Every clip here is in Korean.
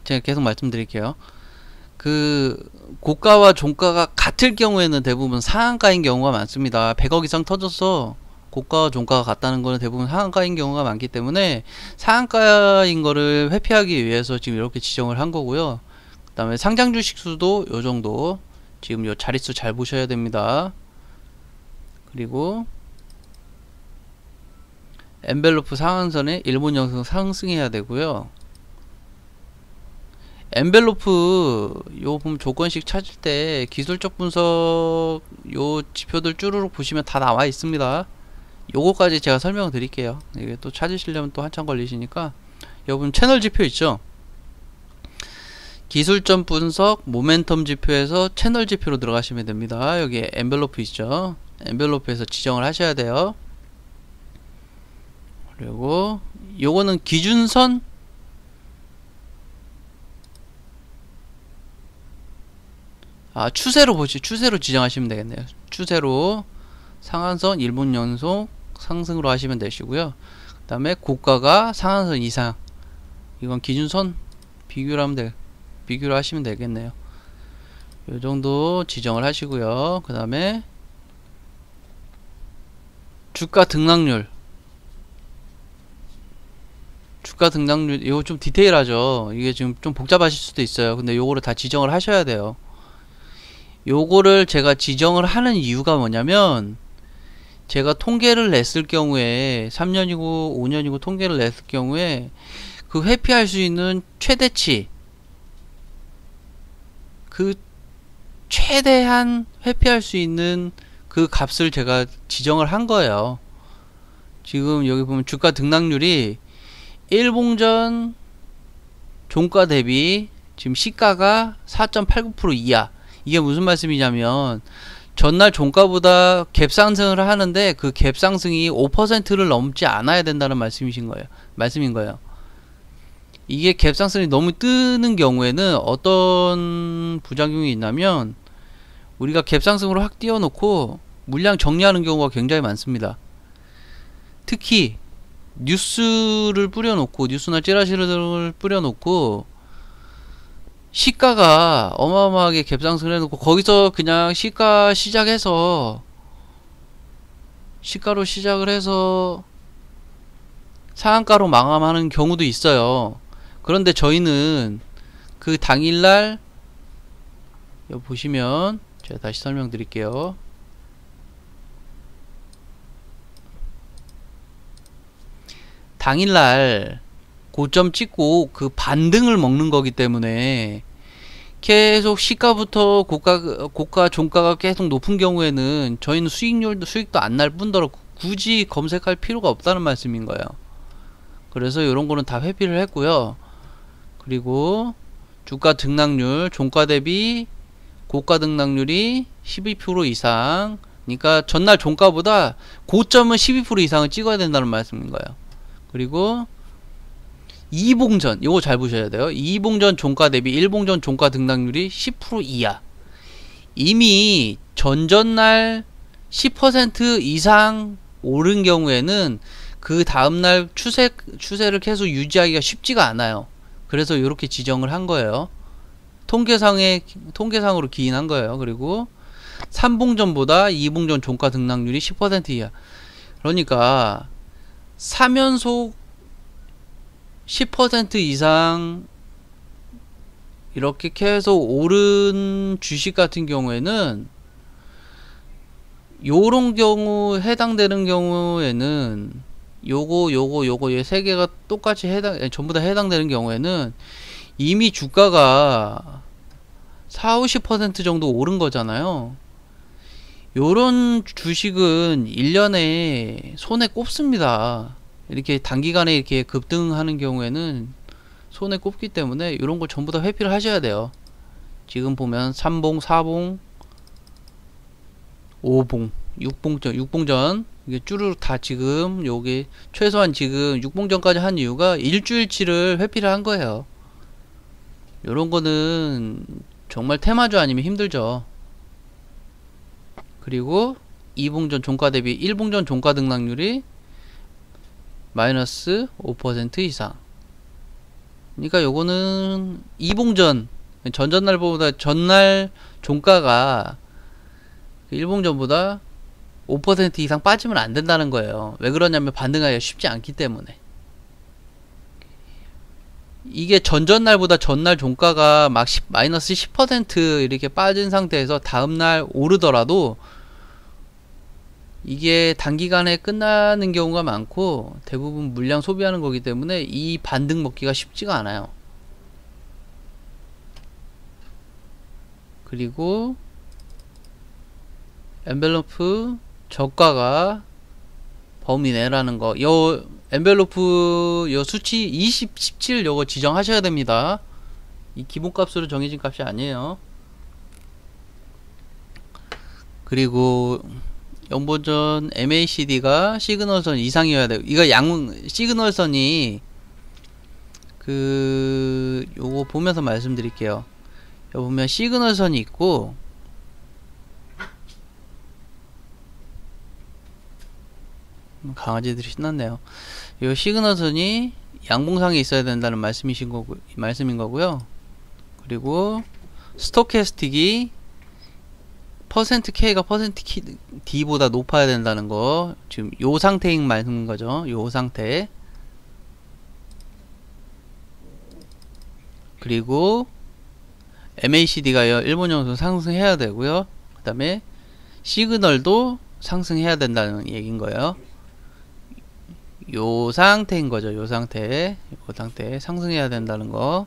제가 계속 말씀드릴게요. 고가와 종가가 같을 경우에는 대부분 상한가인 경우가 많습니다. 100억 이상 터져서 고가와 종가가 같다는 거는 대부분 상한가인 경우가 많기 때문에 상한가인 거를 회피하기 위해서 지금 이렇게 지정을 한 거고요. 그 다음에 상장 주식 수도 요 정도, 지금 요 자릿수 잘 보셔야 됩니다. 그리고 엔벨로프 상한선에 일본 영상 상승해야 되고요. 엔벨로프 요 보면 조건식 찾을 때 기술적 분석 요 지표들 쭈루룩 보시면 다 나와 있습니다. 요거까지 제가 설명을 드릴게요. 이게 또 찾으시려면 또 한참 걸리시니까 여러분 채널 지표 있죠? 기술점 분석 모멘텀 지표에서 채널 지표로 들어가시면 됩니다. 여기 엔벨로프 있죠? 엔벨로프에서 지정을 하셔야 돼요. 그리고 요거는 기준선 추세로 지정하시면 되겠네요. 추세로 상한선 1분 연속 상승으로 하시면 되시고요. 그 다음에 고가가 상한선 이상, 이건 기준선 비교를 하시면 되겠네요. 요 정도 지정을 하시고요. 그 다음에 주가 등락률 이거 좀 디테일하죠. 이게 지금 좀 복잡하실 수도 있어요. 근데 요거를 다 지정을 하셔야 돼요. 요거를 제가 지정을 하는 이유가 뭐냐면, 제가 통계를 냈을 경우에 3년이고 5년이고 통계를 냈을 경우에 그 회피할 수 있는 최대치, 그 최대한 회피할 수 있는 그 값을 제가 지정을 한 거예요. 지금 여기 보면 주가 등락률이 1봉전 종가 대비 지금 시가가 4.89% 이하. 이게 무슨 말씀이냐면, 전날 종가보다 갭 상승을 하는데 그 갭 상승이 5%를 넘지 않아야 된다는 말씀인 거예요. 이게 갭 상승이 너무 뜨는 경우에는 어떤 부작용이 있냐면, 우리가 갭 상승으로 확 띄워놓고 물량 정리하는 경우가 굉장히 많습니다. 특히 뉴스를 뿌려놓고, 뉴스나 찌라시를 뿌려놓고 시가가 어마어마하게 갭상승을 해놓고 거기서 그냥 시가로 시작을 해서 상한가로 마감하는 경우도 있어요. 그런데 저희는 그 당일날, 여기 보시면 제가 다시 설명드릴게요. 당일날 고점 찍고 그 반등을 먹는 거기 때문에 계속 시가부터 고가 종가가 계속 높은 경우에는 저희는 수익도 안 날 뿐더러 굳이 검색할 필요가 없다는 말씀인 거예요. 그래서 이런 거는 다 회피를 했고요. 그리고 주가 등락률, 종가 대비 고가 등락률이 12% 이상, 그러니까 전날 종가보다 고점은 12% 이상을 찍어야 된다는 말씀인 거예요. 그리고 2봉전, 요거 잘 보셔야 돼요. 2봉전 종가 대비 1봉전 종가 등락률이 10% 이하. 이미 전전날 10% 이상 오른 경우에는 그 다음날 추세를 계속 유지하기가 쉽지가 않아요. 그래서 이렇게 지정을 한 거예요. 통계상으로 기인한 거예요. 그리고 3봉전보다 2봉전 종가 등락률이 10% 이하. 그러니까 3연속 10% 이상 이렇게 계속 오른 주식 같은 경우에는, 요런 경우 해당되는 경우에는 요거 이 세 개가 똑같이 전부 다 해당되는 경우에는 이미 주가가 40~50% 정도 오른 거잖아요. 요런 주식은 1년에 손에 꼽습니다. 이렇게 단기간에 이렇게 급등하는 경우에는 손에 꼽기 때문에 이런 걸 전부 다 회피를 하셔야 돼요. 지금 보면 3봉, 4봉, 5봉, 6봉전 이게 쭈루룩 다 지금 요게 최소한 지금 6봉전까지 한 이유가 일주일치를 회피를 한 거예요. 요런 거는 정말 테마주 아니면 힘들죠. 그리고 2봉전 종가 대비 1봉전 종가 등락률이 마이너스 5% 이상. 그러니까 요거는 이봉전, 전전날보다 전날 종가가 일봉전보다 5% 이상 빠지면 안 된다는 거예요. 왜 그러냐면 반등하기가 쉽지 않기 때문에. 이게 전전날보다 전날 종가가 막 마이너스 10% 이렇게 빠진 상태에서 다음날 오르더라도 이게 단기간에 끝나는 경우가 많고 대부분 물량 소비하는 거기 때문에 이 반등 먹기가 쉽지가 않아요. 그리고 엔벨로프 저가가 범위 내라는 거. 요 엔벨로프 요 수치 20, 17 요거 지정하셔야 됩니다. 이 기본값으로 정해진 값이 아니에요. 그리고 연보전 MACD가 시그널선 이상이어야 돼요. 이거 시그널선이 요거 보면서 말씀드릴게요. 여기 보면 시그널선이 있고 강아지들이 신났네요. 요 시그널선이 양봉상에 있어야 된다는 말씀인 거고요. 그리고 스토캐스틱이 %K가 %D보다 높아야 된다는 거. 지금 요 상태인 말씀인 거죠. 요 상태. 그리고 MACD가 일본형으로 상승해야 되고요. 그 다음에 시그널도 상승해야 된다는 얘기인 거예요. 요 상태인 거죠. 요 상태 상승해야 된다는 거.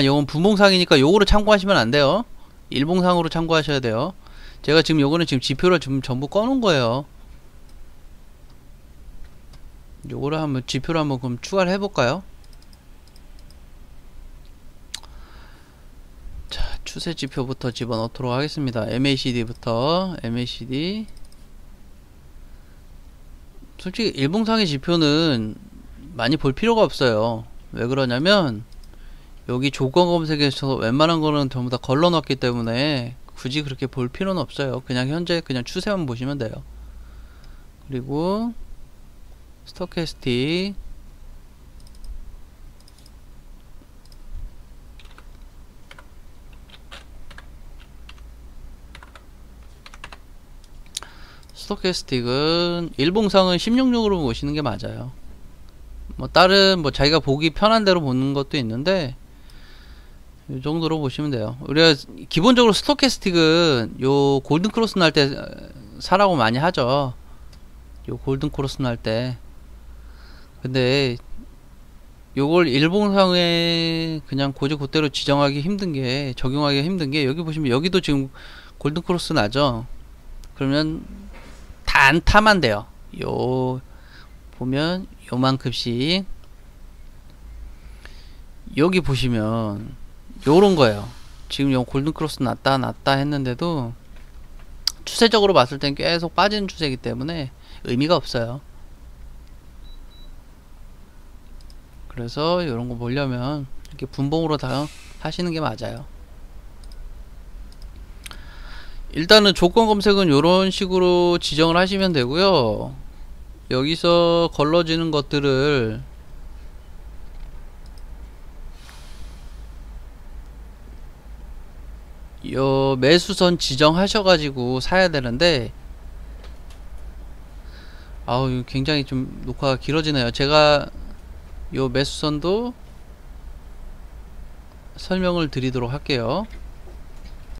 요건 분봉상이니까 요거로 참고하시면 안 돼요. 일봉상으로 참고하셔야 돼요. 제가 지금 요거는 지금 지표를 지금 전부 꺼놓은 거예요. 요거를 한번 지표를 한번 그럼 추가를 해볼까요? 자, 추세 지표부터 집어넣도록 하겠습니다. MACD부터 MACD. 솔직히 일봉상의 지표는 많이 볼 필요가 없어요. 왜 그러냐면 여기 조건 검색에서 웬만한 거는 전부 다 걸러놨기 때문에 굳이 그렇게 볼 필요는 없어요. 그냥 현재 그냥 추세만 보시면 돼요. 그리고 스토캐스틱 스토캐스틱은 일봉상은 16룡으로 보시는 게 맞아요. 뭐 다른 뭐 자기가 보기 편한 대로 보는 것도 있는데 이 정도로 보시면 돼요. 우리가 기본적으로 스토캐스틱은 요 골든 크로스 날 때 사라고 많이 하죠. 요 골든 크로스 날 때. 근데 요걸 일봉상에 그냥 고지고대로 지정하기 힘든 게, 적용하기 힘든 게, 여기 보시면 여기도 지금 골든 크로스 나죠. 그러면 단타만 돼요. 요 보면 요만큼씩. 여기 보시면 요런 거예요. 지금 요 골든 크로스 났다 했는데도 추세적으로 봤을 땐 계속 빠지는 추세이기 때문에 의미가 없어요. 그래서 이런 거 보려면 이렇게 분봉으로 다 하시는 게 맞아요. 일단은 조건 검색은 이런 식으로 지정을 하시면 되고요. 여기서 걸러지는 것들을 요 매수선 지정하셔가지고 사야 되는데, 아우 굉장히 좀 녹화가 길어지네요. 제가 요 매수선도 설명을 드리도록 할게요.